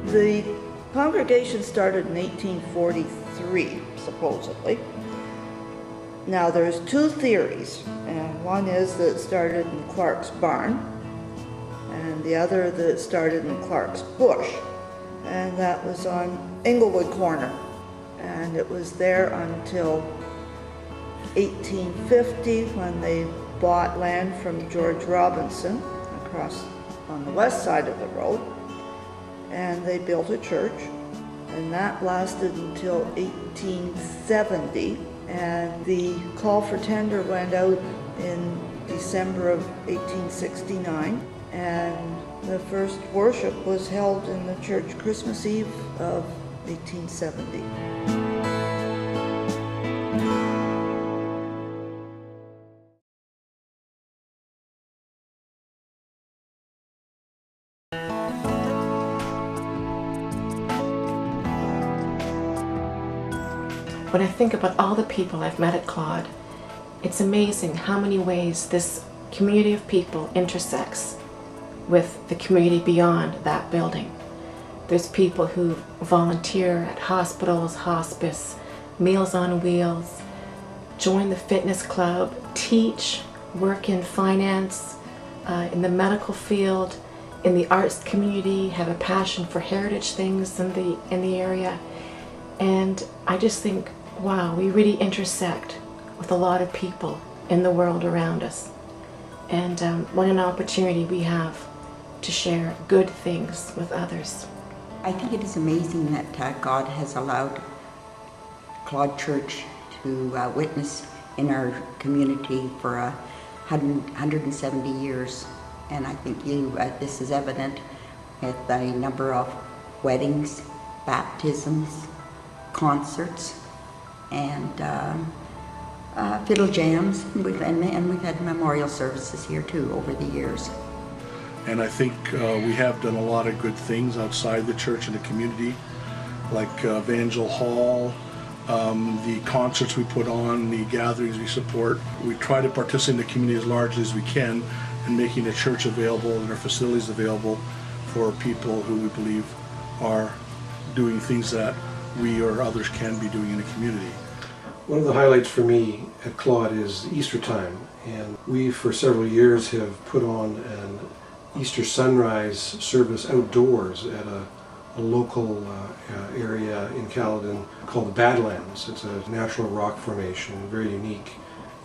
The congregation started in 1843, supposedly. Now there's two theories, and one is that it started in Clark's barn, and the other that it started in Clark's bush, and that was on Inglewood Corner, and it was there until 1850 when they bought land from George Robinson across on the west side of the road, and they built a church, and that lasted until 1870, and the call for tender went out in December of 1869, and the first worship was held in the church Christmas Eve of 1870. When I think about all the people I've met at Claude, it's amazing how many ways this community of people intersects with the community beyond that building. There's people who volunteer at hospitals, hospice, Meals on Wheels, join the fitness club, teach, work in finance, in the medical field, in the arts community, have a passion for heritage things in the area. And I just think, wow, we really intersect with a lot of people in the world around us. And what an opportunity we have to share good things with others. I think it is amazing that God has allowed Claude Church to witness in our community for 170 years. And I think this is evident with the number of weddings, baptisms, concerts, and fiddle jams, and we've had memorial services here too over the years. And I think we have done a lot of good things outside the church and the community, like Evangel Hall, the concerts we put on, the gatherings we support. We try to participate in the community as largely as we can in making the church available and our facilities available for people who we believe are doing things that we or others can be doing in the community. One of the highlights for me at Claude is Easter time, and we for several years have put on an Easter sunrise service outdoors at a local area in Caledon called the Badlands. It's a natural rock formation, very unique,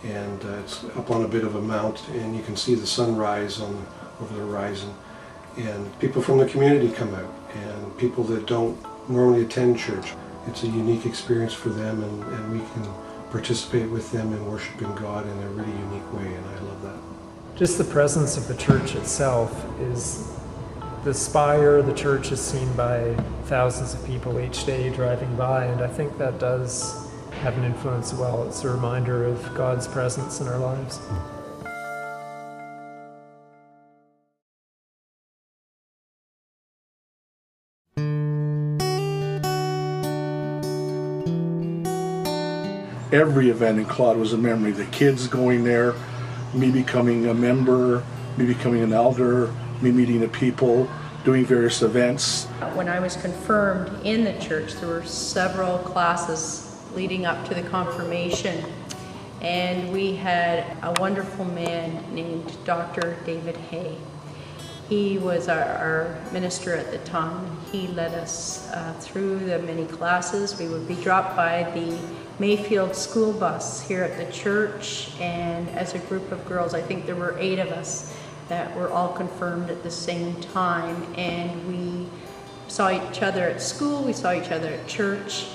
and it's up on a bit of a mount, and you can see the sunrise over the horizon. And people from the community come out, and people that don't normally attend church. It's a unique experience for them, and we can participate with them in worshiping God in a really unique way, and I love that. Just the presence of the church itself is, the spire, the church is seen by thousands of people each day driving by, and I think that does have an influence as well. It's a reminder of God's presence in our lives. Every event in Claude was a memory. The kids going there, me becoming a member, me becoming an elder, me meeting the people, doing various events. When I was confirmed in the church, there were several classes leading up to the confirmation, and we had a wonderful man named Dr. David Hay. He was our minister at the time. He led us through the many classes. We would be dropped by the Mayfield school bus here at the church, and as a group of girls, I think there were 8 of us that were all confirmed at the same time, and we saw each other at school, we saw each other at church,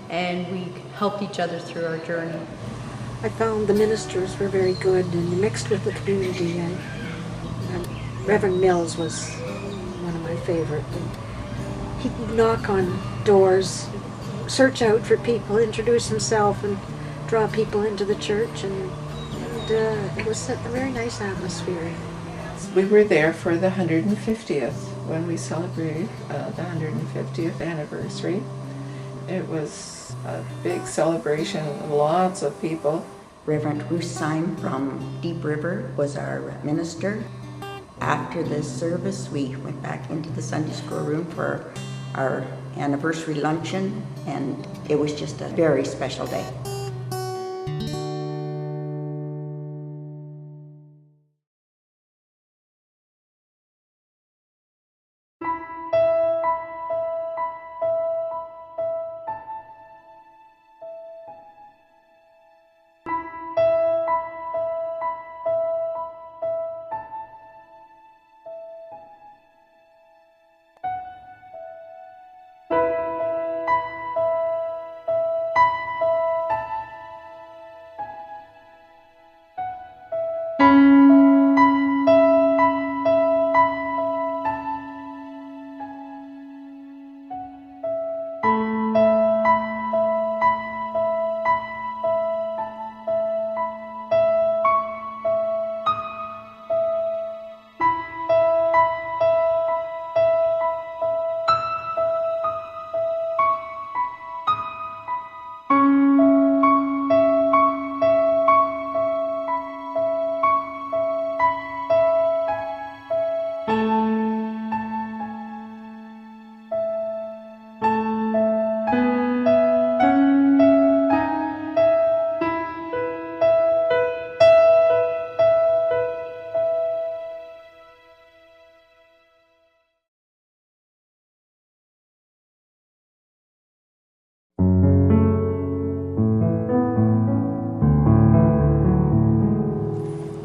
and we helped each other through our journey. I found the ministers were very good and mixed with the community, and Reverend Mills was one of my favorite. He'd knock on doors, search out for people, introduce himself, and draw people into the church, and it was a very nice atmosphere. We were there for the 150th when we celebrated the 150th anniversary. It was a big celebration, lots of people. Reverend Rusheim from Deep River was our minister. After the service, we went back into the Sunday school room for our anniversary luncheon, and it was just a very special day.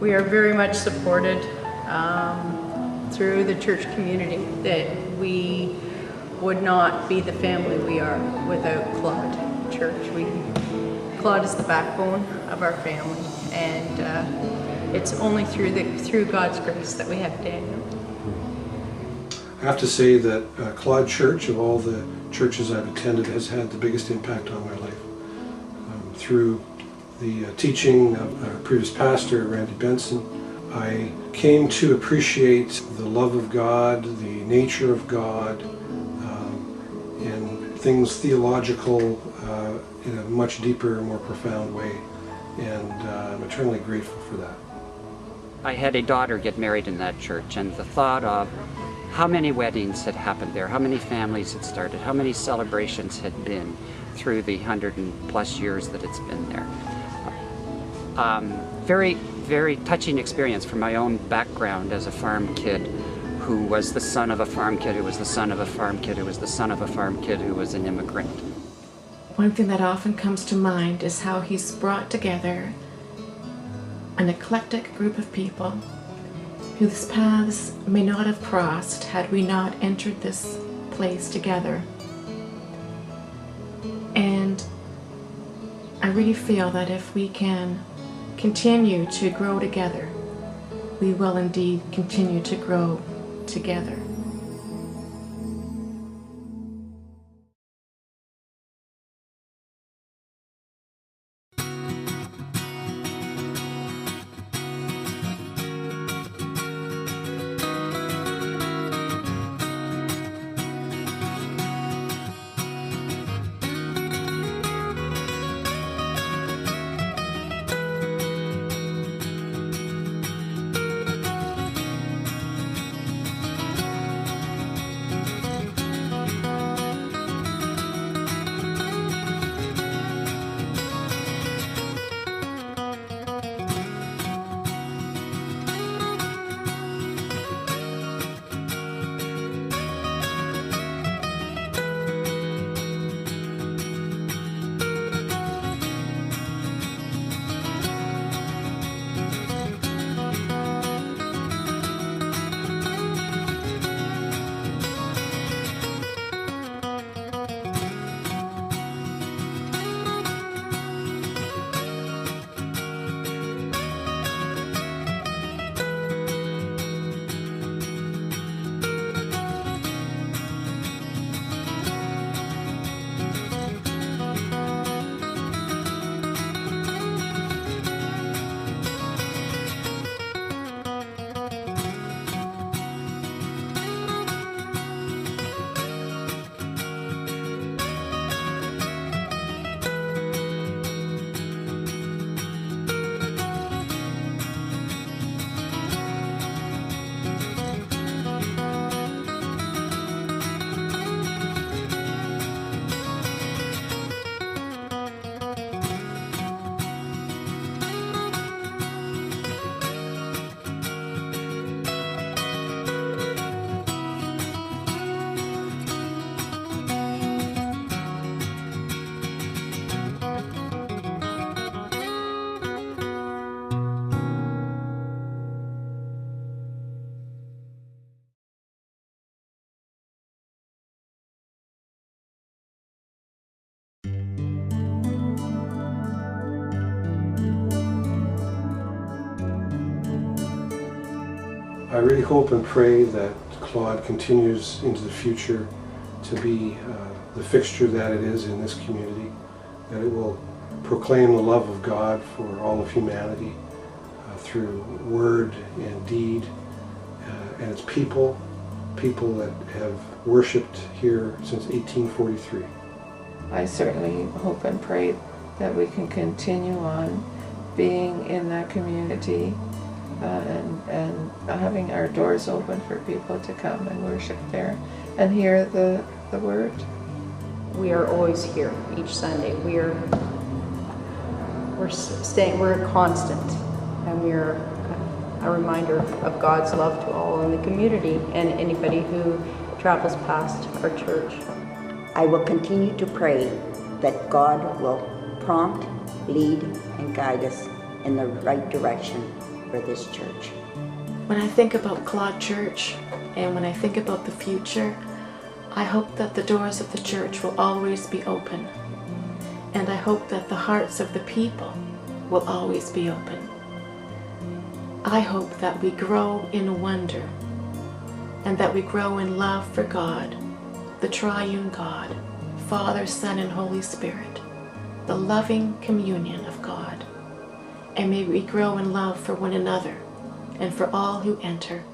We are very much supported through the church community, that we would not be the family we are without Claude Church. Claude is the backbone of our family, and it's only through God's grace that we have Daniel. I have to say that Claude Church, of all the churches I've attended, has had the biggest impact on my life. Through the teaching of our previous pastor, Randy Benson, I came to appreciate the love of God, the nature of God, and things theological in a much deeper, more profound way. And I'm eternally grateful for that. I had a daughter get married in that church, and the thought of how many weddings had happened there, how many families had started, how many celebrations had been through the 100+ years that it's been there. Very, very touching experience from my own background as a farm kid who was the son of a farm kid, who was the son of a farm kid, who was the son of a farm kid, who was an immigrant. One thing that often comes to mind is how he's brought together an eclectic group of people whose paths may not have crossed had we not entered this place together. And I really feel that if we can continue to grow together, we will indeed continue to grow together. I really hope and pray that Claude continues into the future to be the fixture that it is in this community, that it will proclaim the love of God for all of humanity through word and deed, and its people that have worshipped here since 1843. I certainly hope and pray that we can continue on being in that community and having our doors open for people to come and worship there and hear the word. We are always here each Sunday. We're a constant, and we're a reminder of God's love to all in the community and anybody who travels past our church. I will continue to pray that God will prompt, lead, and guide us in the right direction for this church. When I think about Claude Church and when I think about the future, I hope that the doors of the church will always be open. And I hope that the hearts of the people will always be open. I hope that we grow in wonder and that we grow in love for God, the triune God, Father, Son, and Holy Spirit, the loving communion of God. And may we grow in love for one another and for all who enter